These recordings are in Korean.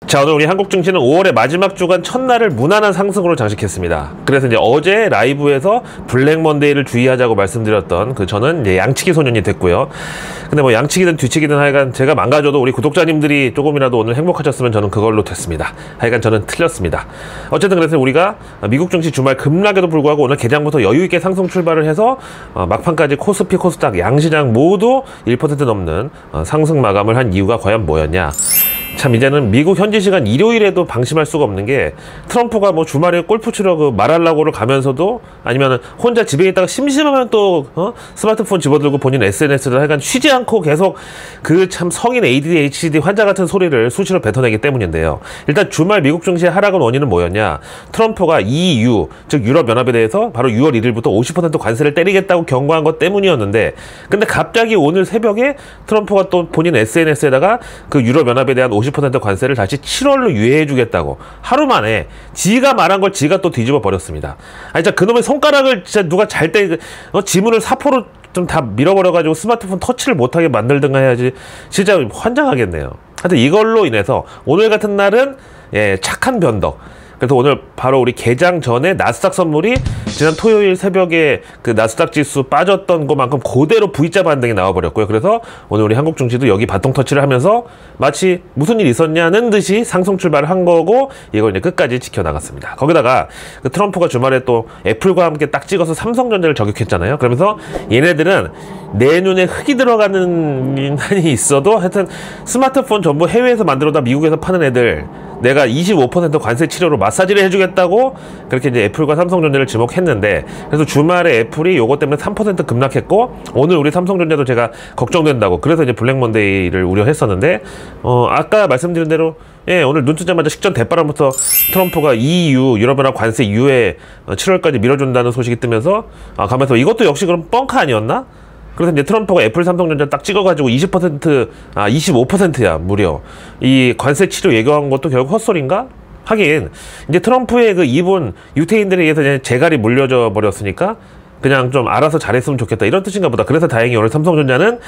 자, 오늘 우리 한국 증시는 5월의 마지막 주간 첫날을 무난한 상승으로 장식했습니다. 그래서 이제 어제 라이브에서 블랙 먼데이를 주의하자고 말씀드렸던 저는 이제 양치기 소년이 됐고요. 근데 뭐 양치기든 뒤치기든 하여간 제가 망가져도 우리 구독자님들이 조금이라도 오늘 행복하셨으면 저는 그걸로 됐습니다. 하여간 저는 틀렸습니다. 어쨌든 그래서 우리가 미국 증시 주말 급락에도 불구하고 오늘 개장부터 여유있게 상승 출발을 해서 막판까지 코스피, 코스닥, 양시장 모두 1% 넘는 상승 마감을 한 이유가 과연 뭐였냐. 참 이제는 미국 현지 시간 일요일에도 방심할 수가 없는 게 트럼프가 뭐 주말에 골프 치러 마랄라고를 가면서도 아니면 혼자 집에 있다가 심심하면 또 스마트폰 집어들고 본인 SNS를 하여간 쉬지 않고 계속 그 참 성인 ADHD 환자 같은 소리를 수시로 뱉어내기 때문인데요. 일단 주말 미국 증시의 하락은 원인은 뭐였냐. 트럼프가 EU 즉 유럽연합에 대해서 바로 6월 1일부터 50% 관세를 때리겠다고 경고한 것 때문이었는데 근데 갑자기 오늘 새벽에 트럼프가 또 본인 SNS에다가 그 유럽연합에 대한 50% 관세를 다시 7월로 유예해주겠다고 하루 만에 지가 말한 걸 지가 또 뒤집어 버렸습니다. 아니 진짜 그놈의 손가락을 진짜 누가 잘 때 지문을 사포로 좀 다 밀어버려가지고 스마트폰 터치를 못하게 만들든가 해야지. 진짜 환장하겠네요. 하여튼 이걸로 인해서 오늘 같은 날은 착한 변덕. 그래서 오늘 바로 우리 개장 전에 나스닥 선물이 지난 토요일 새벽에 그 나스닥 지수 빠졌던 것만큼 그대로 V자 반등이 나와버렸고요. 그래서 오늘 우리 한국 증시도 여기 바통 터치를 하면서 마치 무슨 일 있었냐는 듯이 상승 출발을 한 거고 이걸 이제 끝까지 지켜나갔습니다. 거기다가 그 트럼프가 주말에 또 애플과 함께 딱 찍어서 삼성전자를 저격했잖아요. 그러면서 얘네들은 내년에 흙이 들어가는 한이 있어도 하여튼 스마트폰 전부 해외에서 만들어다 미국에서 파는 애들 내가 25% 관세 치료로 마사지를 해주겠다고 그렇게 이제 애플과 삼성전자를 지목했는데 그래서 주말에 애플이 요거 때문에 3% 급락했고 오늘 우리 삼성전자도 제가 걱정된다고 그래서 이제 블랙 먼데이를 우려했었는데 아까 말씀드린 대로 오늘 눈 뜨자마자 식전 대바람부터 트럼프가 EU 유럽연합 관세 유예 7월까지 밀어준다는 소식이 뜨면서 가면서 이것도 역시 그럼 뻥카 아니었나? 그래서 이제 트럼프가 애플, 삼성전자 딱 찍어가지고 25%야, 무려. 이 관세 치료 예고한 것도 결국 헛소리인가? 하긴, 이제 트럼프의 그 이분, 유태인들에 의해서 이제 재갈이 물려져 버렸으니까, 그냥 좀 알아서 잘했으면 좋겠다 이런 뜻인가 보다. 그래서 다행히 오늘 삼성전자는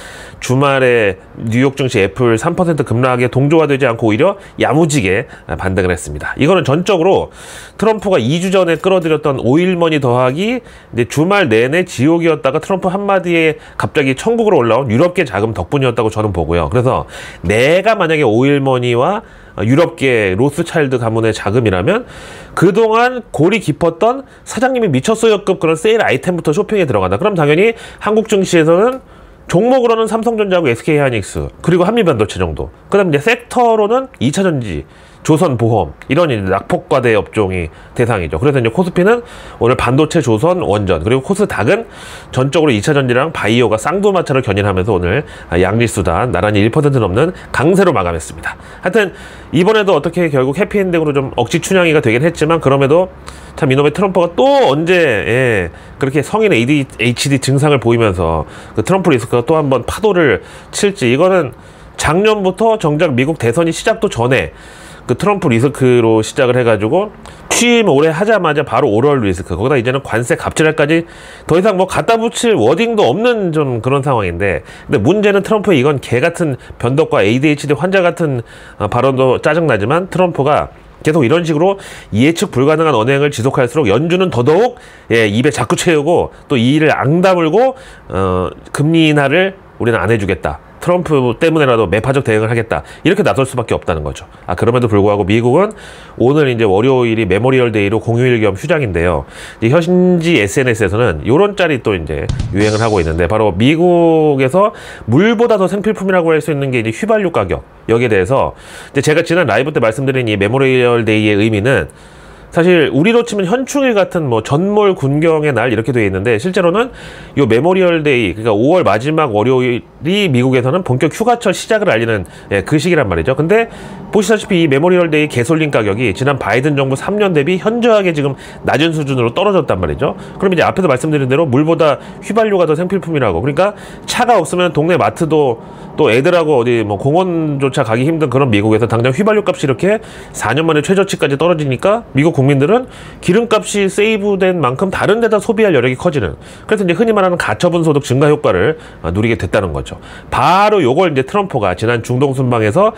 주말에 뉴욕 증시 애플 3% 급락에 동조화되지 않고 오히려 야무지게 반등을 했습니다. 이거는 전적으로 트럼프가 2주 전에 끌어들였던 오일머니 더하기 이제 주말 내내 지옥이었다가 트럼프 한마디에 갑자기 천국으로 올라온 유럽계 자금 덕분이었다고 저는 보고요. 그래서 내가 만약에 오일머니와 유럽계 로스차일드 가문의 자금이라면 그동안 골이 깊었던 사장님이 미쳤어요급 그런 세일 아이템부터 쇼핑에 들어간다. 그럼 당연히 한국 증시에서는 종목으로는 삼성전자하고 SK하이닉스 그리고 한미반도체 정도. 그 다음에 이제 섹터로는 2차전지, 조선보험 이런 이제 낙폭과대 업종이 대상이죠. 그래서 이제 코스피는 오늘 반도체, 조선, 원전 그리고 코스닥은 전적으로 2차전지랑 바이오가 쌍두마차를 견인하면서 오늘 양지수단 나란히 1% 넘는 강세로 마감했습니다. 하여튼 이번에도 어떻게 결국 해피엔딩으로 좀 억지 춘향이가 되긴 했지만 그럼에도 참 이놈의 트럼프가 또 언제 그렇게 성인 ADHD 증상을 보이면서 그 트럼프 리스크가 또 한번 파도를 칠지. 이거는 작년부터 정작 미국 대선이 시작도 전에 그 트럼프 리스크로 시작을 해가지고 취임 올해 하자마자 바로 오럴 리스크 거기다 이제는 관세 갑질할까지 더 이상 뭐 갖다 붙일 워딩도 없는 좀 그런 상황인데 근데 문제는 트럼프의 이건 개같은 변덕과 ADHD 환자 같은 발언도 짜증나지만 트럼프가 계속 이런 식으로 예측 불가능한 언행을 지속할수록 연준은 더더욱 입에 자꾸 채우고 또 이 일을 앙다물고 금리 인하를 우리는 안 해주겠다. 트럼프 때문에라도 매파적 대응을 하겠다. 이렇게 나설 수밖에 없다는 거죠. 그럼에도 불구하고 미국은 오늘 이제 월요일이 메모리얼 데이로 공휴일 겸 휴장인데요. 이제 현지 SNS에서는 요런 짤이 또 이제 유행을 하고 있는데 바로 미국에서 물보다 더 생필품이라고 할 수 있는 게 이제 휘발유 가격. 여기에 대해서 이제 제가 지난 라이브 때 말씀드린 이 메모리얼 데이의 의미는 사실 우리로 치면 현충일 같은 뭐 전몰 군경의 날 이렇게 되어 있는데 실제로는 요 메모리얼 데이 그러니까 5월 마지막 월요일이 미국에서는 본격 휴가철 시작을 알리는 그 시기란 말이죠. 근데 보시다시피 이 메모리얼 데이 개솔린 가격이 지난 바이든 정부 3년 대비 현저하게 지금 낮은 수준으로 떨어졌단 말이죠. 그럼 이제 앞에서 말씀드린 대로 물보다 휘발유가 더 생필품이라고. 그러니까 차가 없으면 동네 마트도 또 애들하고 어디 뭐 공원조차 가기 힘든 그런 미국에서 당장 휘발유 값이 이렇게 4년 만에 최저치까지 떨어지니까 미국 국민들은 기름값이 세이브된 만큼 다른 데다 소비할 여력이 커지는 그래서 이제 흔히 말하는 가처분 소득 증가 효과를 누리게 됐다는 거죠. 거죠. 바로 요걸 이제 트럼프가 지난 중동 순방에서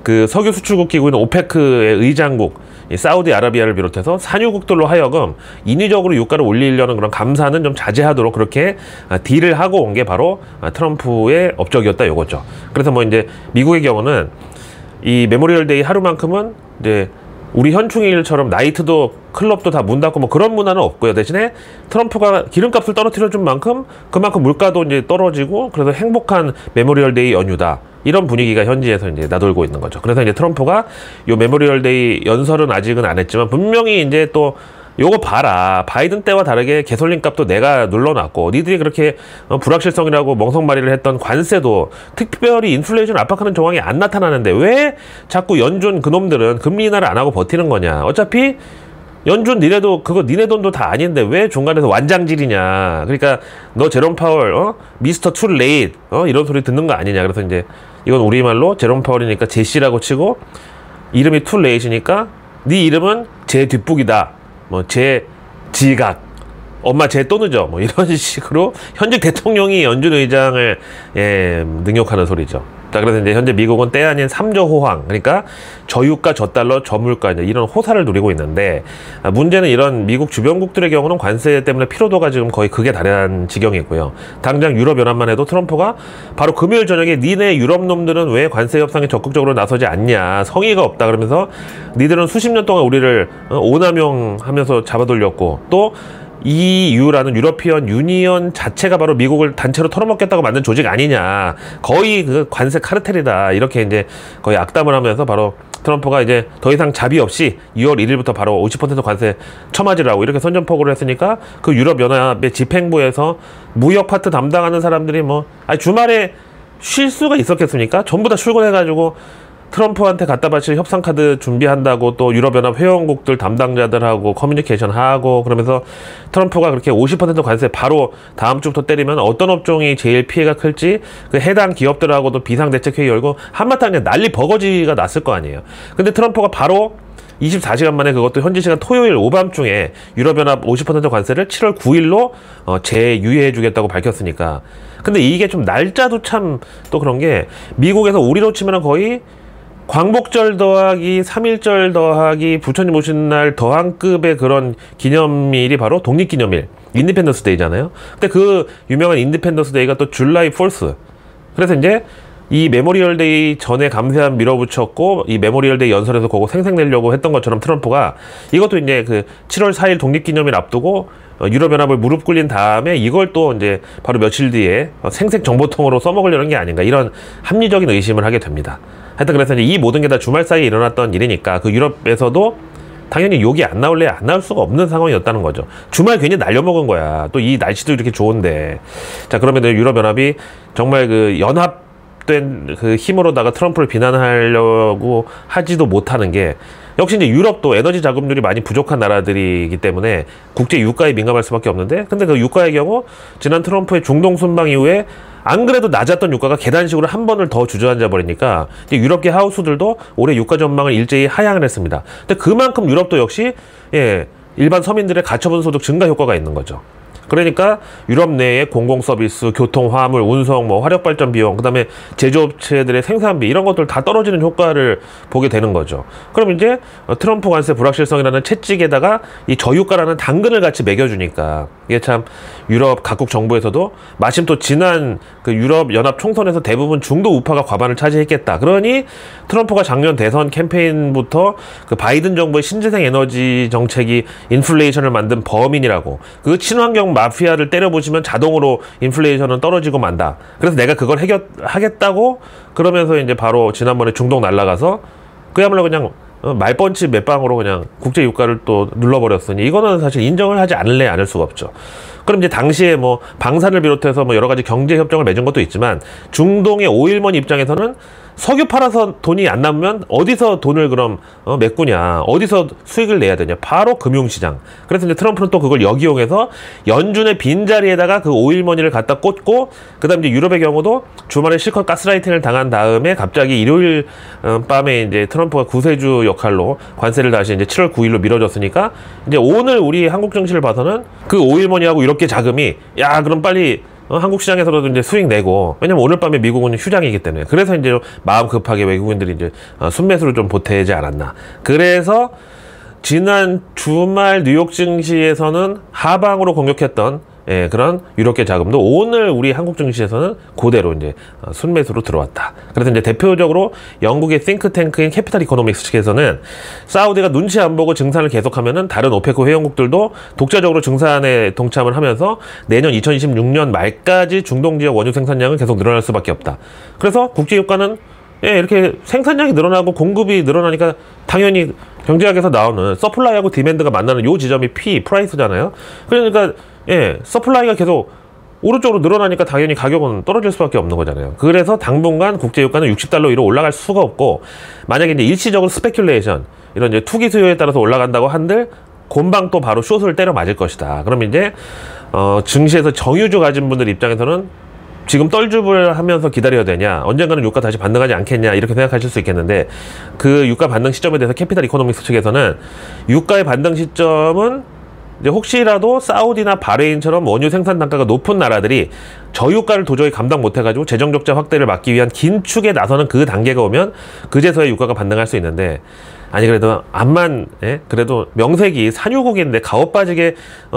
그 석유 수출국 기구인 오페크의 의장국 사우디아라비아를 비롯해서 산유국들로 하여금 인위적으로 유가를 올리려는 그런 감사는 좀 자제하도록 그렇게 딜을 하고 온 게 바로 트럼프의 업적이었다 요거죠. 그래서 뭐 이제 미국의 경우는 이 메모리얼 데이 하루만큼은 이제 우리 현충일처럼 나이트도 클럽도 다 문 닫고 뭐 그런 문화는 없고요. 대신에 트럼프가 기름값을 떨어뜨려 준 만큼 그만큼 물가도 이제 떨어지고 그래서 행복한 메모리얼 데이 연휴다. 이런 분위기가 현지에서 이제 나돌고 있는 거죠. 그래서 이제 트럼프가 요 메모리얼 데이 연설은 아직은 안 했지만 분명히 이제 또 요거 봐라. 바이든 때와 다르게 개솔린 값도 내가 눌러놨고 니들이 그렇게 불확실성이라고 멍석마리를 했던 관세도 특별히 인플레이션 압박하는 정황이 안 나타나는데 왜 자꾸 연준 그놈들은 금리 인하를 안 하고 버티는 거냐. 어차피 연준 니네도 그거 니네 돈도 다 아닌데 왜 중간에서 완장질이냐. 그러니까 너 제롬 파월 미스터 투 레이트 이런 소리 듣는 거 아니냐. 그래서 이제 이건 우리말로 제롬 파월이니까 제시라고 치고 이름이 투 레이트니까 네 이름은 제 뒷북이다. 뭐 제 지각 엄마 제 또 늦어 뭐 이런 식으로 현직 대통령이 연준 의장을 능욕하는 소리죠. 자, 그래서 이제 현재 미국은 때 아닌 3조 호황, 그러니까 저유가 저달러 저물가 이제 이런 호사를 누리고 있는데 문제는 이런 미국 주변국들의 경우는 관세 때문에 피로도가 지금 거의 극에 달한 지경이고요. 당장 유럽연합만 해도 트럼프가 바로 금요일 저녁에 니네 유럽 놈들은 왜 관세 협상에 적극적으로 나서지 않냐, 성의가 없다 그러면서 니들은 수십 년 동안 우리를 오남용하면서 잡아돌렸고 또 EU라는 유러피언 유니언 자체가 바로 미국을 단체로 털어먹겠다고 만든 조직 아니냐. 거의 그 관세 카르텔이다. 이렇게 이제 거의 악담을 하면서 바로 트럼프가 이제 더 이상 자비 없이 2월 1일부터 바로 50% 관세 쳐맞으라고 이렇게 선전포고를 했으니까 그 유럽연합의 집행부에서 무역 파트 담당하는 사람들이 뭐 주말에 쉴 수가 있었겠습니까? 전부 다 출근해가지고 트럼프한테 갖다 바칠 협상카드 준비한다고 또 유럽연합 회원국들 담당자들하고 커뮤니케이션하고 그러면서 트럼프가 그렇게 50% 관세 바로 다음 주부터 때리면 어떤 업종이 제일 피해가 클지 그 해당 기업들하고도 비상대책회의 열고 한바탕 그냥 난리 버거지가 났을 거 아니에요. 근데 트럼프가 바로 24시간 만에 그것도 현지 시간 토요일 오밤중에 유럽연합 50% 관세를 7월 9일로 재유예해 주겠다고 밝혔으니까. 근데 이게 좀 날짜도 참 또 그런 게 미국에서 우리로 치면 거의 광복절 더하기 3.1절 더하기 부처님 오신 날 더한 급의 그런 기념일이 바로 독립기념일 인디펜던스 데이잖아요. 근데 그 유명한 인디펜던스 데이가 또 줄라이 4스. 그래서 이제 이 메모리얼 데이 전에 감세한 밀어붙였고 이 메모리얼 데이 연설에서 그거 생색내려고 했던 것처럼 트럼프가 이것도 이제 그 7월 4일 독립기념일 앞두고 유럽연합을 무릎 꿇린 다음에 이걸 또 이제 바로 며칠 뒤에 생색 정보통으로 써먹으려는 게 아닌가 이런 합리적인 의심을 하게 됩니다. 하여튼 그래서 이제 이 모든 게 다 주말 사이에 일어났던 일이니까 그 유럽에서도 당연히 욕이 안 나올래 안 나올 수가 없는 상황이었다는 거죠. 주말 괜히 날려먹은 거야. 또 이 날씨도 이렇게 좋은데. 자, 그러면 유럽연합이 정말 그 연합된 그 힘으로다가 트럼프를 비난하려고 하지도 못하는 게 역시 이제 유럽도 에너지 자금률이 많이 부족한 나라들이기 때문에 국제 유가에 민감할 수밖에 없는데 근데 그 유가의 경우 지난 트럼프의 중동 순방 이후에 안 그래도 낮았던 유가가 계단식으로 한 번을 더 주저앉아 버리니까 이제 유럽계 하우스들도 올해 유가 전망을 일제히 하향을 했습니다. 근데 그만큼 유럽도 역시 일반 서민들의 가처분 소득 증가 효과가 있는 거죠. 그러니까 유럽 내의 공공 서비스, 교통, 화물, 운송, 뭐 화력 발전 비용, 그다음에 제조업체들의 생산비 이런 것들 다 떨어지는 효과를 보게 되는 거죠. 그럼 이제 트럼프 관세 불확실성이라는 채찍에다가 이 저유가라는 당근을 같이 매겨주니까 이게 참 유럽 각국 정부에서도 마침 또 지난 그 유럽 연합 총선에서 대부분 중도 우파가 과반을 차지했겠다. 그러니 트럼프가 작년 대선 캠페인부터 그 바이든 정부의 신재생 에너지 정책이 인플레이션을 만든 범인이라고 그 친환경 마피아를 때려보시면 자동으로 인플레이션은 떨어지고 만다. 그래서 내가 그걸 해결하겠다고 그러면서 이제 바로 지난번에 중동 날아가서 그야말로 그냥 말펀치 몇 방으로 그냥 국제 유가를 또 눌러버렸으니 이거는 사실 인정을 하지 않을 수가 없죠. 그럼 이제 당시에 뭐 방산을 비롯해서 뭐 여러 가지 경제 협정을 맺은 것도 있지만 중동의 오일먼 입장에서는 석유 팔아서 돈이 안 남으면 어디서 돈을 그럼 메꾸냐, 어디서 수익을 내야 되냐, 바로 금융시장. 그래서 이제 트럼프는 또 그걸 역이용해서 연준의 빈자리에다가 그 오일머니를 갖다 꽂고 그다음 이제 유럽의 경우도 주말에 실컷 가스라이팅을 당한 다음에 갑자기 일요일 밤에 이제 트럼프가 구세주 역할로 관세를 다시 이제 7월 9일로 미뤄졌으니까 이제 오늘 우리 한국 증시를 봐서는 그 오일머니하고 이렇게 자금이 야 그럼 빨리 한국 시장에서도 이제 수익 내고, 왜냐면 오늘 밤에 미국은 휴장이기 때문에. 그래서 이제 마음 급하게 외국인들이 이제 순매수를 좀 보태지 않았나. 그래서 지난 주말 뉴욕 증시에서는 하방으로 공격했던 그런 유럽계 자금도 오늘 우리 한국 증시에서는 그대로 이제 순매수로 들어왔다. 그래서 이제 대표적으로 영국의 싱크탱크인 캐피탈 이코노믹스 측에서는 사우디가 눈치 안 보고 증산을 계속하면은 다른 오페크 회원국들도 독자적으로 증산에 동참을 하면서 내년 2026년 말까지 중동 지역 원유 생산량은 계속 늘어날 수밖에 없다. 그래서 국제유가는 이렇게 생산량이 늘어나고 공급이 늘어나니까 당연히 경제학에서 나오는 서플라이하고 디맨드가 만나는 요 지점이 프라이스잖아요. 그러니까 서플라이가 계속 오른쪽으로 늘어나니까 당연히 가격은 떨어질 수밖에 없는 거잖아요. 그래서 당분간 국제유가는 60달러 위로 올라갈 수가 없고, 만약에 이제 일시적으로 스페큘레이션, 이런 이제 투기 수요에 따라서 올라간다고 한들 곰방 또 바로 숏을 때려 맞을 것이다. 그럼 이제 증시에서 정유주 가진 분들 입장에서는 지금 떨줍을 하면서 기다려야 되냐, 언젠가는 유가 다시 반등하지 않겠냐, 이렇게 생각하실 수 있겠는데, 그 유가 반등 시점에 대해서 캐피탈 이코노믹스 측에서는 유가의 반등 시점은 이제 혹시라도 사우디나 바레인처럼 원유 생산 단가가 높은 나라들이 저유가를 도저히 감당 못해가지고 재정 적자 확대를 막기 위한 긴축에 나서는 그 단계가 오면 그제서야 유가가 반등할 수 있는데, 아니 그래도 암만 그래도 명색이 산유국인데 가오 빠지게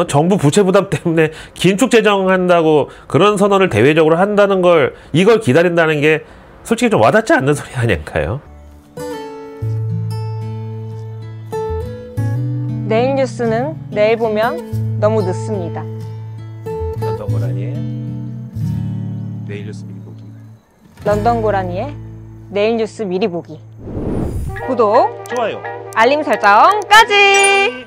정부 부채 부담 때문에 긴축 재정한다고 그런 선언을 대외적으로 한다는 걸, 이걸 기다린다는 게 솔직히 좀 와닿지 않는 소리 아닐까요? 내일 뉴스는 내일 보면 너무 늦습니다. 런던 고라니의 내일 뉴스 미리 보기. 런던 고라니의 내일 뉴스 미리 보기. 구독, 좋아요, 알림 설정까지!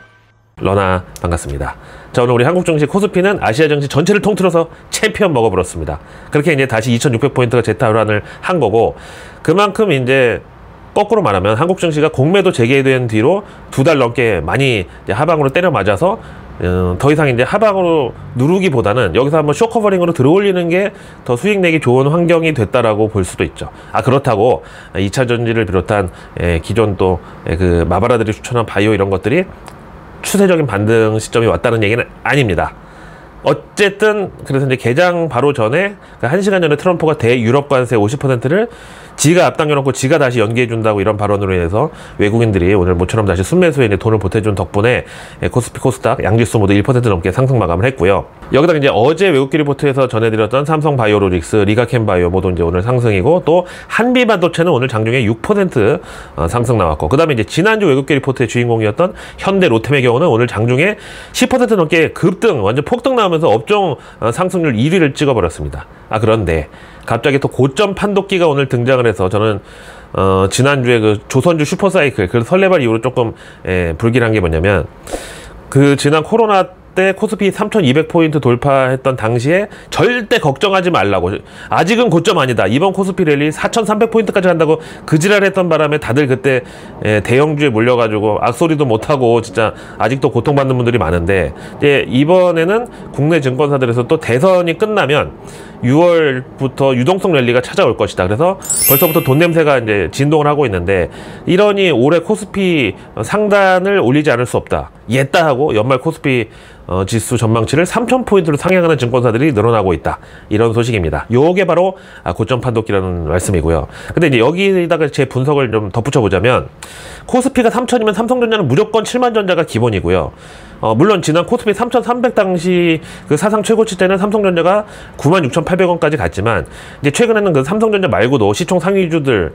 러나 반갑습니다. 자, 오늘 우리 한국 증시 코스피는 아시아 증시 전체를 통틀어서 챔피언 먹어버렸습니다. 그렇게 이제 다시 2600포인트가 재탈환을 한 거고, 그만큼 이제 거꾸로 말하면 한국 증시가 공매도 재개된 뒤로 2달 넘게 많이 이제 하방으로 때려 맞아서 더 이상 이제 하방으로 누르기보다는 여기서 한번 쇼커버링으로 들어올리는 게 더 수익 내기 좋은 환경이 됐다라고 볼 수도 있죠. 그렇다고 2차 전지를 비롯한 기존 또 그 마바라들이 추천한 바이오 이런 것들이 추세적인 반등 시점이 왔다는 얘기는 아닙니다. 어쨌든 그래서 이제 개장 바로 전에 1시간 전에 트럼프가 대유럽 관세 50%를 지가 앞당겨놓고 지가 다시 연기해준다고 이런 발언으로 인해서 외국인들이 오늘 모처럼 다시 순매수에 이제 돈을 보태준 덕분에 코스피, 코스닥, 양지수 모두 1% 넘게 상승 마감을 했고요. 여기다가 이제 어제 외국기 리포트에서 전해드렸던 삼성 바이오로직스, 리가캠 바이오 모두 이제 오늘 상승이고, 또 한비 반도체는 오늘 장중에 6% 상승 나왔고, 그 다음에 이제 지난주 외국기 리포트의 주인공이었던 현대, 로템의 경우는 오늘 장중에 10% 넘게 급등, 완전 폭등 나오면서 업종 상승률 1위를 찍어버렸습니다. 그런데 갑자기 또 고점 판독기가 오늘 등장을 해서 저는 지난주에 그 조선주 슈퍼사이클, 그 설레발 이후로 조금 불길한 게 뭐냐면, 그 지난 코로나 때 코스피 3200포인트 돌파했던 당시에 절대 걱정하지 말라고, 아직은 고점 아니다, 이번 코스피 랠리 4300포인트까지 간다고 그지랄 했던 바람에 다들 그때 대형주에 몰려가지고 악소리도 못하고 진짜 아직도 고통받는 분들이 많은데, 이번에는 국내 증권사들에서 또 대선이 끝나면 6월부터 유동성 랠리가 찾아올 것이다. 그래서 벌써부터 돈 냄새가 이제 진동을 하고 있는데, 이러니 올해 코스피 상단을 올리지 않을 수 없다. 옛다 하고 연말 코스피 지수 전망치를 3000포인트로 상향하는 증권사들이 늘어나고 있다. 이런 소식입니다. 요게 바로 고점 판독기라는 말씀이고요. 근데 이제 여기다가 제 분석을 좀 덧붙여 보자면, 코스피가 3000이면 삼성전자는 무조건 7만전자가 기본이고요. 물론 지난 코스피 3300 당시 그 사상 최고치 때는 삼성전자가 96,800원까지 갔지만, 이제 최근에는 그 삼성전자 말고도 시총 상위주들,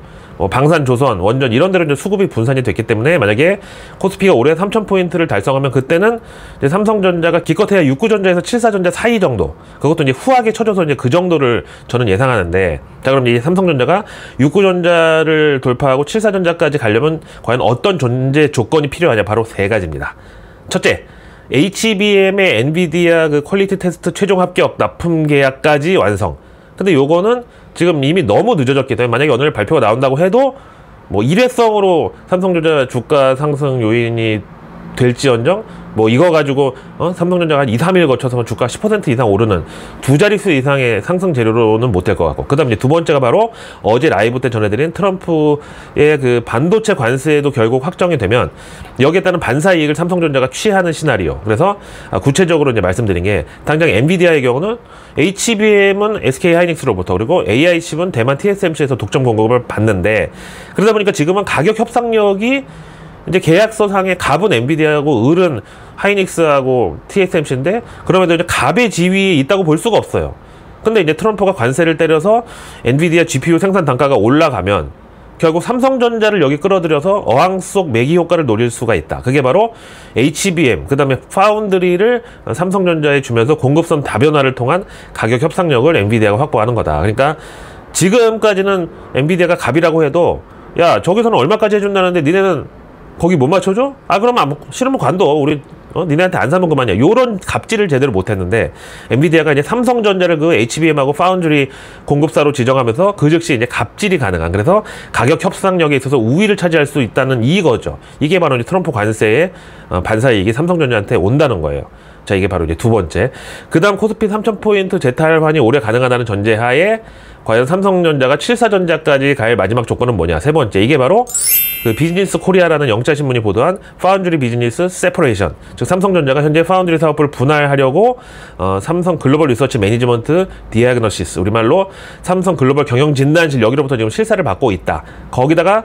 방산, 조선, 원전 이런 데로 이제 수급이 분산이 됐기 때문에, 만약에 코스피가 올해 3000포인트를 달성하면 그때는 이제 삼성전자가 기껏해야 69전자에서 74전자 사이 정도, 그것도 이제 후하게 쳐줘서 이제 그 정도를 저는 예상하는데, 자, 그럼 이제 삼성전자가 69전자를 돌파하고 74전자까지 가려면 과연 어떤 존재 조건이 필요하냐? 바로 세 가지입니다. 첫째, HBM의 엔비디아 그 퀄리티 테스트 최종 합격 납품 계약까지 완성. 근데 요거는 지금 이미 너무 늦어졌기 때문에, 만약에 오늘 발표가 나온다고 해도 뭐 일회성으로 삼성전자 주가 상승 요인이 될지언정 뭐 이거 가지고 삼성전자가 한 2, 3일 거쳐서 주가 10% 이상 오르는 두 자릿수 이상의 상승 재료로는 못 될 것 같고, 그 다음 이제 두 번째가 바로 어제 라이브 때 전해드린 트럼프의 그 반도체 관세도 결국 확정이 되면 여기에 따른 반사 이익을 삼성전자가 취하는 시나리오. 그래서 구체적으로 이제 말씀드린 게, 당장 엔비디아의 경우는 HBM은 SK 하이닉스로부터, 그리고 AI 칩은 대만 TSMC에서 독점 공급을 받는데, 그러다 보니까 지금은 가격 협상력이 이제 계약서상의 갑은 엔비디아하고 을은 하이닉스하고 TSMC인데, 그러면 이제 갑의 지위에 있다고 볼 수가 없어요. 근데 이제 트럼프가 관세를 때려서 엔비디아 GPU 생산 단가가 올라가면 결국 삼성전자를 여기 끌어들여서 어항 속 매기 효과를 노릴 수가 있다. 그게 바로 HBM, 그 다음에 파운드리를 삼성전자에 주면서 공급선 다변화를 통한 가격 협상력을 엔비디아가 확보하는 거다. 그러니까 지금까지는 엔비디아가 갑이라고 해도, 야, 저기서는 얼마까지 해준다는데 니네는 거기 못 맞춰줘? 아, 그러면 싫으면 관둬. 우리 니네한테 안 사면 그만이야. 요런 갑질을 제대로 못했는데, 엔비디아가 이제 삼성전자를 그 HBM하고 파운드리 공급사로 지정하면서 그 즉시 이제 갑질이 가능한, 그래서 가격 협상력에 있어서 우위를 차지할 수 있다는 이거죠. 이게 바로 이제 트럼프 관세의 반사 이익이 삼성전자한테 온다는 거예요. 자, 이게 바로 이제 두 번째. 그 다음 코스피 3,000포인트 재탈환이 올해 가능하다는 전제하에 과연 삼성전자가 7사전자까지 갈 마지막 조건은 뭐냐? 세 번째. 이게 바로 그 비즈니스 코리아라는 영자신문이 보도한 파운드리 비즈니스 세퍼레이션, 즉 삼성전자가 현재 파운드리 사업부를 분할하려고 삼성 글로벌 리서치 매니지먼트 디아그노시스, 우리말로 삼성 글로벌 경영진단실, 여기로부터 지금 실사를 받고 있다. 거기다가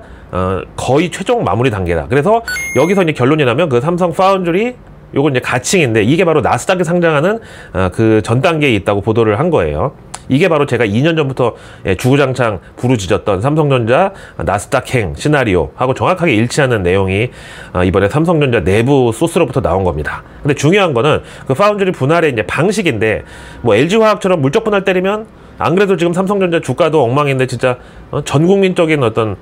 거의 최종 마무리 단계다. 그래서 여기서 이제 결론이 나면 그 삼성 파운드리 요건 이제 가칭인데, 이게 바로 나스닥에 상장하는 그 전 단계에 있다고 보도를 한 거예요. 이게 바로 제가 2년 전부터 주구장창 부르짖었던 삼성전자 나스닥행 시나리오하고 정확하게 일치하는 내용이 이번에 삼성전자 내부 소스로부터 나온 겁니다. 근데 중요한 거는 그 파운드리 분할의 이제 방식인데, 뭐 LG화학처럼 물적 분할 때리면 안 그래도 지금 삼성전자 주가도 엉망인데 진짜 전 국민적인 어떤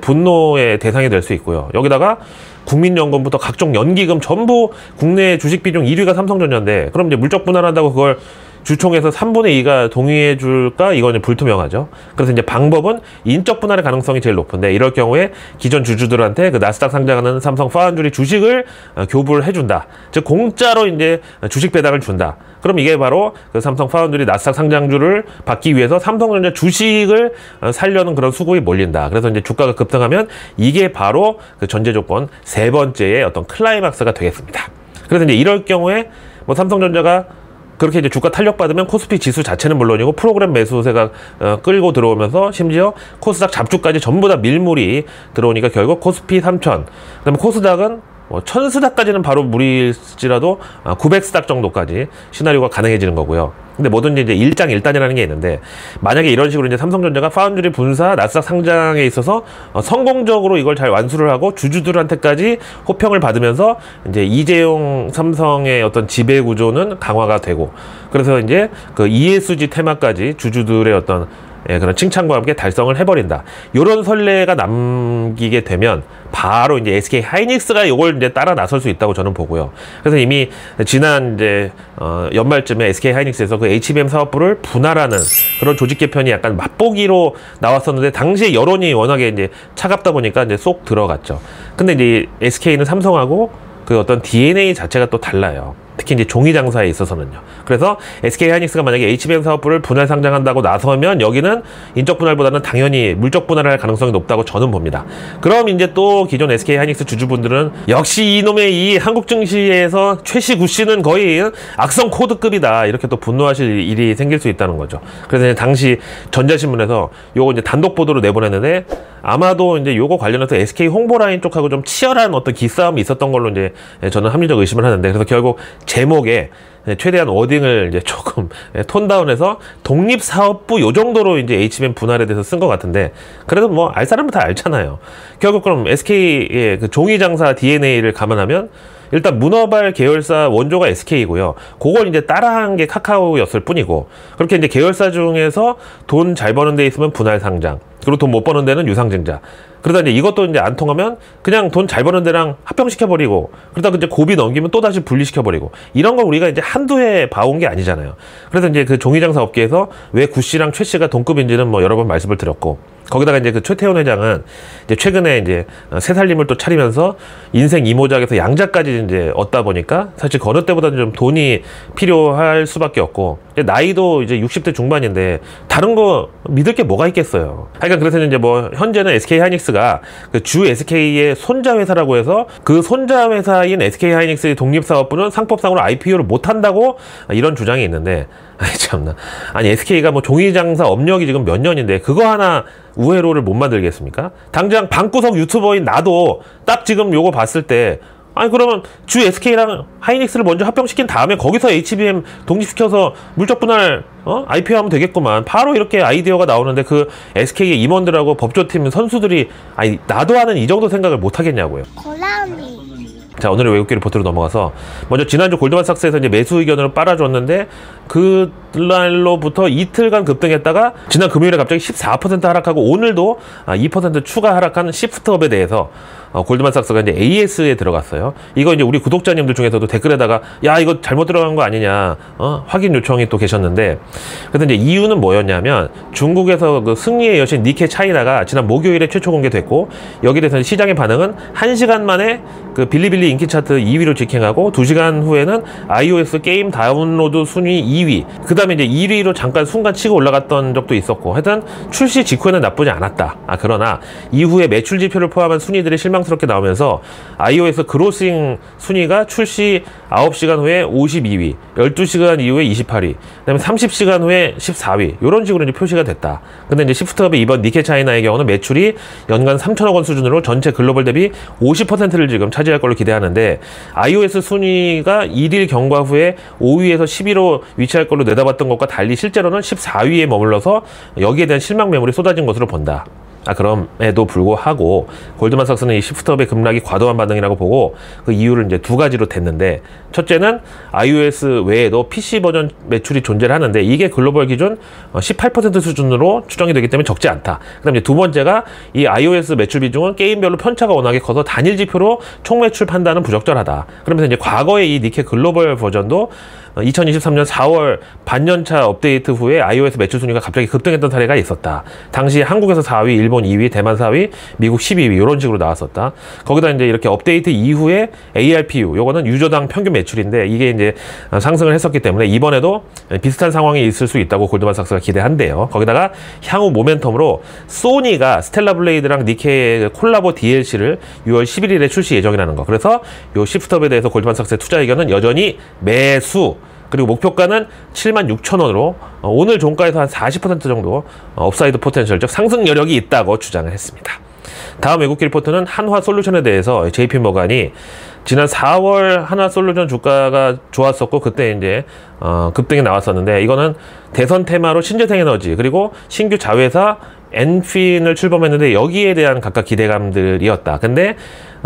분노의 대상이 될 수 있고요. 여기다가 국민연금부터 각종 연기금 전부 국내 주식 비중 1위가 삼성전자인데, 그럼 이제 물적 분할한다고 그걸 주총에서 3분의 2가 동의해 줄까? 이거는 불투명하죠. 그래서 이제 방법은 인적 분할의 가능성이 제일 높은데, 이럴 경우에 기존 주주들한테 그 나스닥 상장하는 삼성 파운드리 주식을 교부를 해준다. 즉 공짜로 이제 주식 배당을 준다. 그럼 이게 바로 그 삼성 파운드리 나스닥 상장주를 받기 위해서 삼성전자 주식을 살려는 그런 수급이 몰린다. 그래서 이제 주가가 급등하면 이게 바로 그 전제 조건 세 번째의 어떤 클라이막스가 되겠습니다. 그래서 이제 이럴 경우에 뭐 삼성전자가 그렇게 이제 주가 탄력받으면 코스피 지수 자체는 물론이고 프로그램 매수세가 끌고 들어오면서 심지어 코스닥 잡주까지 전부 다 밀물이 들어오니까 결국 코스피 3,000, 그다음에 코스닥은 1,000스닥까지는 바로 무리일지라도 900스닥 정도까지 시나리오가 가능해지는 거고요. 근데 뭐든지 이제 일장일단이라는 게 있는데, 만약에 이런 식으로 이제 삼성전자가 파운드리 분사 나스닥 상장에 있어서 성공적으로 이걸 잘 완수를 하고 주주들한테까지 호평을 받으면서 이제 이재용 삼성의 어떤 지배 구조는 강화가 되고, 그래서 이제 그 ESG 테마까지 주주들의 어떤 그런 칭찬과 함께 달성을 해버린다. 요런 선례가 남기게 되면 바로 이제 SK 하이닉스가 요걸 이제 따라 나설 수 있다고 저는 보고요. 그래서 이미 지난 이제 연말쯤에 SK 하이닉스에서 그 HBM 사업부를 분할하는 그런 조직 개편이 약간 맛보기로 나왔었는데, 당시에 여론이 워낙에 이제 차갑다 보니까 이제 쏙 들어갔죠. 근데 이제 SK는 삼성하고 그 어떤 DNA 자체가 또 달라요. 특히 이제 종이 장사에 있어서는요. 그래서 SK 하이닉스가 만약에 HBM 사업부를 분할 상장한다고 나서면 여기는 인적 분할보다는 당연히 물적 분할을 할 가능성이 높다고 저는 봅니다. 그럼 이제 또 기존 SK 하이닉스 주주분들은 역시 이놈의 이 한국 증시에서 최씨 구씨는 거의 악성 코드급이다, 이렇게 또 분노하실 일이 생길 수 있다는 거죠. 그래서 이제 당시 전자신문에서 요거 이제 단독 보도로 내보냈는데, 아마도 이제 요거 관련해서 SK 홍보라인 쪽하고 좀 치열한 어떤 기싸움이 있었던 걸로 이제 저는 합리적 의심을 하는데, 그래서 결국 제목에 최대한 워딩을 이제 조금 톤 다운해서 독립사업부 요 정도로 이제 HBM 분할에 대해서 쓴 것 같은데, 그래도 뭐 알 사람은 다 알잖아요. 결국 그럼 SK의 그 종이장사 DNA를 감안하면 일단 문어발 계열사 원조가 SK이고요. 그걸 이제 따라한 게 카카오였을 뿐이고, 그렇게 이제 계열사 중에서 돈 잘 버는 데 있으면 분할 상장, 그리고 돈 못 버는 데는 유상증자. 그러다 이제 이것도 이제 안 통하면 그냥 돈 잘 버는 데랑 합병시켜버리고, 그러다가 이제 고비 넘기면 또 다시 분리시켜버리고, 이런 걸 우리가 이제 한두 해 봐온 게 아니잖아요. 그래서 이제 그 종이장사 업계에서 왜 구씨랑 최씨가 동급인지는 뭐 여러 번 말씀을 드렸고, 거기다가 이제 그 최태원 회장은 이제 최근에 이제 새 살림을 또 차리면서 인생 이모작에서 양작까지 이제 얻다 보니까 사실 어느 때보다는 좀 돈이 필요할 수밖에 없고, 나이도 이제 60대 중반인데 다른 거 믿을 게 뭐가 있겠어요. 하여간 그래서 이제 뭐 현재는 SK 하이닉스가 그 주 SK의 손자 회사라고 해서 그 손자 회사인 SK 하이닉스의 독립사업부는 상법상으로 IPO를 못 한다고 이런 주장이 있는데, 아니 참나, 아니 SK가 뭐 종이장사 업력이 지금 몇 년인데 그거 하나 우회로를 못 만들겠습니까? 당장 방구석 유튜버인 나도 딱 지금 요거 봤을 때, 아니 그러면 주 SK랑 하이닉스를 먼저 합병시킨 다음에 거기서 HBM 독립시켜서 물적 분할 IPO 하면 되겠구만. 바로 이렇게 아이디어가 나오는데 그 SK의 임원들하고 법조팀 선수들이 아니 나도 하는 이 정도 생각을 못 하겠냐고요. 고라미. 자, 오늘의 외국계 리포트로 넘어가서 먼저 지난주 골드만삭스에서 이제 매수 의견으로 빨아줬는데 그날로부터 이틀간 급등했다가 지난 금요일에 갑자기 14% 하락하고 오늘도 2% 추가 하락한 시프트업에 대해서 골드만삭스가 이제 AS에 들어갔어요. 이거 이제 우리 구독자님들 중에서도 댓글에다가 야 이거 잘못 들어간 거 아니냐 확인 요청이 또 계셨는데, 그래서 이제 이유는 뭐였냐면 중국에서 그 승리의 여신 니케 차이나가 지난 목요일에 최초 공개됐고, 여기에 대해서 시장의 반응은 1시간 만에 그 빌리빌리 인기 차트 2위로 직행하고 2시간 후에는 iOS 게임 다운로드 순위 2위, 그 다음에 이제 1위로 잠깐 순간 치고 올라갔던 적도 있었고, 하여튼 출시 직후에는 나쁘지 않았다. 그러나 이후에 매출 지표를 포함한 순위들이 실망스럽게 나오면서 iOS 그로싱 순위가 출시 9시간 후에 52위, 12시간 이후에 28위, 그 다음에 30시간 후에 14위, 이런 식으로 이제 표시가 됐다. 근데 이제 시프트업의 이번 니케 차이나의 경우는 매출이 연간 3천억 원 수준으로 전체 글로벌 대비 50%를 지금 차지할 걸로 기대하는데, iOS 순위가 1일 경과 후에 5위에서 10위로 위치할 걸로 내다봤던 것과 달리 실제로는 14위에 머물러서 여기에 대한 실망 매물이 쏟아진 것으로 본다. 그럼에도 불구하고 골드만삭스는 이 시프트업의 급락이 과도한 반응이라고 보고 그 이유를 이제 두 가지로 댔는데, 첫째는 iOS 외에도 PC 버전 매출이 존재를 하는데 이게 글로벌 기준 18% 수준으로 추정이 되기 때문에 적지 않다. 그 다음에 두 번째가 이 iOS 매출 비중은 게임별로 편차가 워낙에 커서 단일 지표로 총 매출 판단은 부적절하다. 그러면서 이제 과거에 이 니케 글로벌 버전도 2023년 4월 반년차 업데이트 후에 iOS 매출 순위가 갑자기 급등했던 사례가 있었다. 당시 한국에서 4위, 일본 2위, 대만 4위, 미국 12위 이런 식으로 나왔었다. 거기다 이제 이렇게 업데이트 이후에 ARPU, 요거는 유저당 평균 매출인데 이게 이제 상승을 했었기 때문에 이번에도 비슷한 상황이 있을 수 있다고 골드만삭스가 기대한대요. 거기다가 향후 모멘텀으로 소니가 스텔라 블레이드랑 니케의 콜라보 DLC를 6월 11일에 출시 예정이라는 거. 그래서 요 시프트업에 대해서 골드만삭스의 투자 의견은 여전히 매수, 그리고 목표가는 76,000원으로 오늘 종가에서 한 40% 정도 업사이드 포텐셜, 즉 상승 여력이 있다고 주장을 했습니다. 다음 외국계 리포트는 한화솔루션에 대해서 JP모간이 지난 4월 한화솔루션 주가가 좋았었고 그때 이제 급등이 나왔었는데, 이거는 대선 테마로 신재생에너지 그리고 신규 자회사 엔핀을 출범했는데 여기에 대한 각각 기대감들이었다. 근데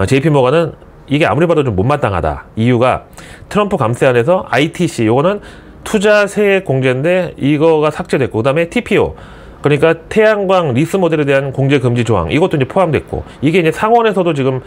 JP모간은 이게 아무리 봐도 좀 못마땅하다. 이유가 트럼프 감세안에서 ITC, 요거는 투자세 공제인데 이거가 삭제됐고, 그 다음에 TPO, 그러니까 태양광 리스 모델에 대한 공제 금지 조항, 이것도 이제 포함됐고, 이게 이제 상원에서도 지금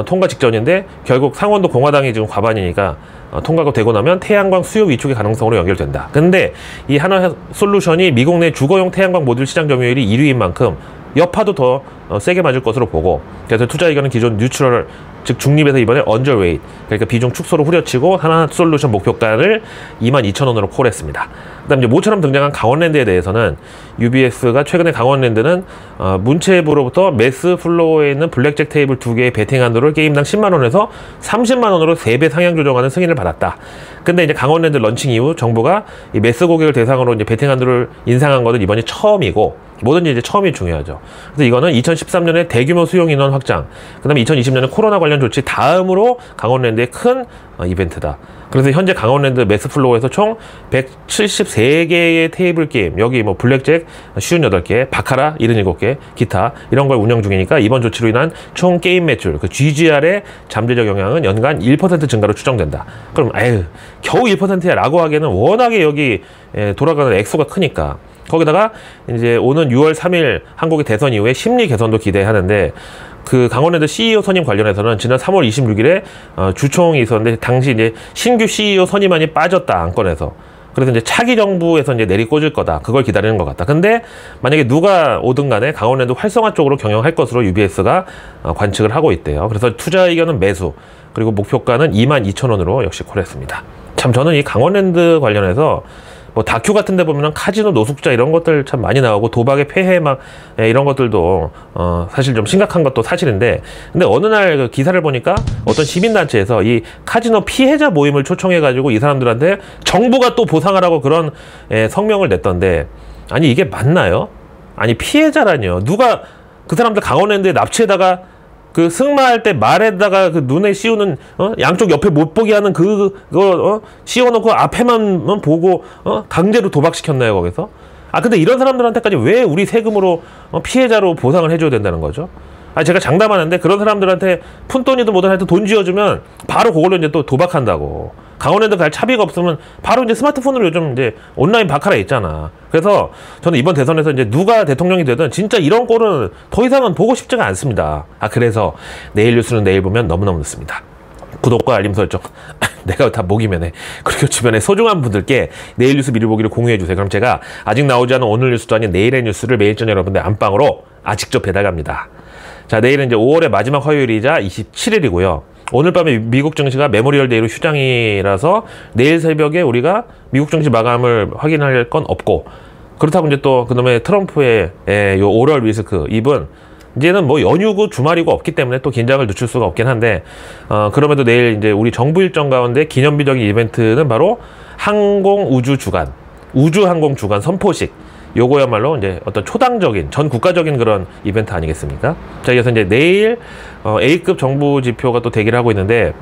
통과 직전인데 결국 상원도 공화당이 지금 과반이니까 통과가 되고 나면 태양광 수요 위축의 가능성으로 연결된다. 근데 이 한화솔루션이 미국 내 주거용 태양광 모듈 시장 점유율이 1위인 만큼 여파도 더 세게 맞을 것으로 보고, 그래서 투자 의견은 기존 뉴트럴, 즉 중립에서 이번에 언저웨이트, 그러니까 비중 축소로 후려치고 한화솔루션 목표가를 22,000원으로 콜했습니다. 그 다음 이제 모처럼 등장한 강원랜드에 대해서는 UBS가 최근에 강원랜드는 문체부로부터 매스 플로어에 있는 블랙잭 테이블 2개의 베팅 한도를 게임당 10만원에서 30만원으로 3배 상향 조정하는 승인을 받았다. 근데 이제 강원랜드 런칭 이후 정부가 이 매스 고객을 대상으로 이제 베팅 한도를 인상한 것은 이번이 처음이고, 뭐든지 이제 처음이 중요하죠. 그래서 이거는 2013년에 대규모 수용 인원 확장, 그 다음에 2020년에 코로나 관련 조치 다음으로 강원랜드의 큰 이벤트다. 그래서 현재 강원랜드 매스플로어에서 총 173개의 테이블 게임, 여기 뭐 블랙잭 58개, 바카라 77개, 기타 이런 걸 운영 중이니까 이번 조치로 인한 총 게임 매출, 그 GGR의 잠재적 영향은 연간 1% 증가로 추정된다. 그럼 겨우 1%야 라고 하기에는 워낙에 여기 돌아가는 액수가 크니까. 거기다가 이제 오는 6월 3일 한국의 대선 이후에 심리 개선도 기대하는데 그 강원랜드 CEO 선임 관련해서는 지난 3월 26일에 주총이 있었는데 당시 이제 신규 CEO 선임안이 빠졌다 안건에서. 그래서 이제 차기 정부에서 이제 내리꽂을 거다. 그걸 기다리는 것 같다. 근데 만약에 누가 오든 간에 강원랜드 활성화 쪽으로 경영할 것으로 UBS가 관측을 하고 있대요. 그래서 투자 의견은 매수, 그리고 목표가는 22,000원으로 역시 콜했습니다. 참 저는 이 강원랜드 관련해서 뭐 다큐 같은 데 보면은 카지노 노숙자 이런 것들 참 많이 나오고 도박의 폐해 막 이런 것들도 사실 좀 심각한 것도 사실인데, 근데 어느 날 그 기사를 보니까 어떤 시민단체에서 이 카지노 피해자 모임을 초청해 가지고 이 사람들한테 정부가 또 보상하라고 그런 성명을 냈던데, 아니 이게 맞나요? 아니 피해자라니요. 누가 그 사람들 강원랜드에 납치에다가 그 승마할 때 말에다가 그 눈에 씌우는 양쪽 옆에 못 보게 하는 그거 씌워놓고 앞에만 보고 강제로 도박시켰나요 거기서? 아 근데 이런 사람들한테까지 왜 우리 세금으로 피해자로 보상을 해줘야 된다는 거죠? 아 제가 장담하는데 그런 사람들한테 푼돈이든 뭐든 하여튼 돈 쥐어주면 바로 그걸로 이제 또 도박한다고. 강원랜드 갈 차비가 없으면 바로 이제 스마트폰으로 요즘 이제 온라인 바카라 있잖아. 그래서 저는 이번 대선에서 이제 누가 대통령이 되든 진짜 이런 꼴은 더 이상은 보고 싶지가 않습니다. 아 그래서 내일 뉴스는 내일 보면 너무너무 늦습니다. 구독과 알림 설정 내가 다 목이면 해. 그리고 주변에 소중한 분들께 내일 뉴스 미리 보기를 공유해 주세요. 그럼 제가 아직 나오지 않은 오늘 뉴스도 아닌 내일의 뉴스를 매일 저녁 여러분들 안방으로 직접 배달갑니다. 자 내일은 이제 5월의 마지막 화요일이자 27일이고요. 오늘 밤에 미국 증시가 메모리얼 데이로 휴장이라서 내일 새벽에 우리가 미국 증시 마감을 확인할 건 없고, 그렇다고 이제 또 그놈의 트럼프의 요 오럴 리스크 이분 이제는 뭐 연휴고 주말이고 없기 때문에 또 긴장을 늦출 수가 없긴 한데, 그럼에도 내일 이제 우리 정부 일정 가운데 기념비적인 이벤트는 바로 항공우주 주간, 우주항공 주간 선포식. 요거야말로 이제 어떤 초당적인 전 국가적인 그런 이벤트 아니겠습니까? 자, 그래서 이제 내일 A급 정부 지표가 또 대기를 하고 있는데,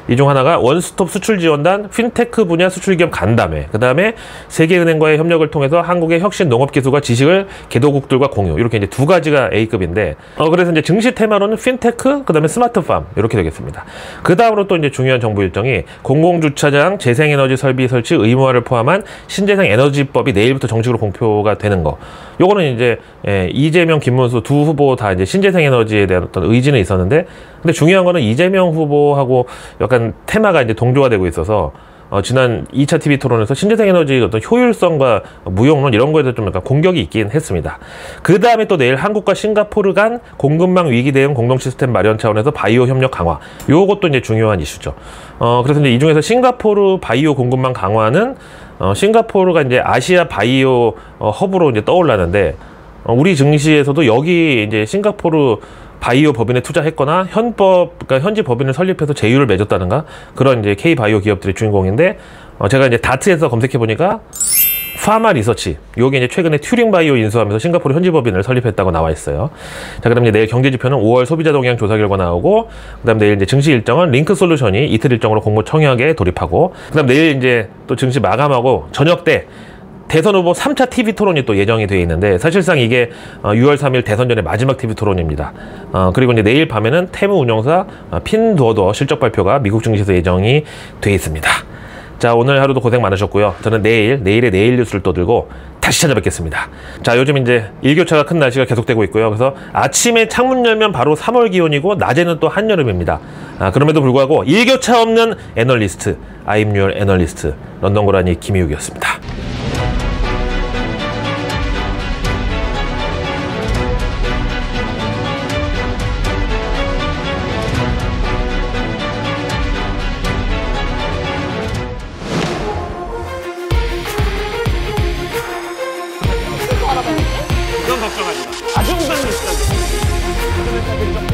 이 중 하나가 원스톱 수출 지원단 핀테크 분야 수출 기업 간담회, 그 다음에 세계은행과의 협력을 통해서 한국의 혁신 농업 기술과 지식을 개도국들과 공유, 이렇게 이제 두 가지가 A급인데, 그래서 이제 증시 테마로는 핀테크, 그 다음에 스마트팜 이렇게 되겠습니다. 그 다음으로 또 이제 중요한 정부 일정이 공공주차장 재생에너지 설비 설치 의무화를 포함한 신재생 에너지법이 내일부터 정식으로 공표가 되는 거. 요거는 이제 이재명, 김문수 두 후보 다 이제 신재생 에너지에 대한 어떤 의지는 있었는데, 근데 중요한 거는 이재명 후보하고 약간 테마가 이제 동조화되고 있어서 지난 2차 TV 토론에서 신재생 에너지 어떤 효율성과 무용론 이런 거에 대해서 좀 약간 공격이 있긴 했습니다. 그 다음에 또 내일 한국과 싱가포르 간 공급망 위기 대응 공동 시스템 마련 차원에서 바이오 협력 강화. 요것도 이제 중요한 이슈죠. 그래서 이제 이 중에서 싱가포르 바이오 공급망 강화는 싱가포르가 이제 아시아 바이오 허브로 이제 떠올랐는데, 우리 증시에서도 여기 이제 싱가포르 바이오 법인에 투자했거나 그러니까 현지 법인을 설립해서 제휴를 맺었다든가 그런 이제 K 바이오 기업들이 주인공인데, 제가 이제 다트에서 검색해 보니까 파마 리서치, 요게 이제 최근에 튜링 바이오 인수하면서 싱가포르 현지 법인을 설립했다고 나와 있어요. 자, 그럼 이제 내일 경제 지표는 5월 소비자 동향 조사 결과 나오고, 그다음 내일 이제 증시 일정은 링크 솔루션이 이틀 일정으로 공모 청약에 돌입하고, 그다음 내일 이제 또 증시 마감하고 저녁 때 대선 후보 3차 TV 토론이 또 예정이 되어 있는데, 사실상 이게 6월 3일 대선 전의 마지막 TV 토론입니다. 그리고 이제 내일 밤에는 테무 운영사 핀두어더 실적 발표가 미국 증시에서 예정이 되어 있습니다. 자, 오늘 하루도 고생 많으셨고요. 저는 내일의 내일 뉴스를 또 들고 다시 찾아뵙겠습니다. 자, 요즘 이제 일교차가 큰 날씨가 계속되고 있고요. 그래서 아침에 창문 열면 바로 3월 기온이고 낮에는 또 한여름입니다. 그럼에도 불구하고 일교차 없는 애널리스트, I'm your 애널리스트 런던 고라니 김희욱이었습니다. 걱정하지 마. 아주 무슨 일이야.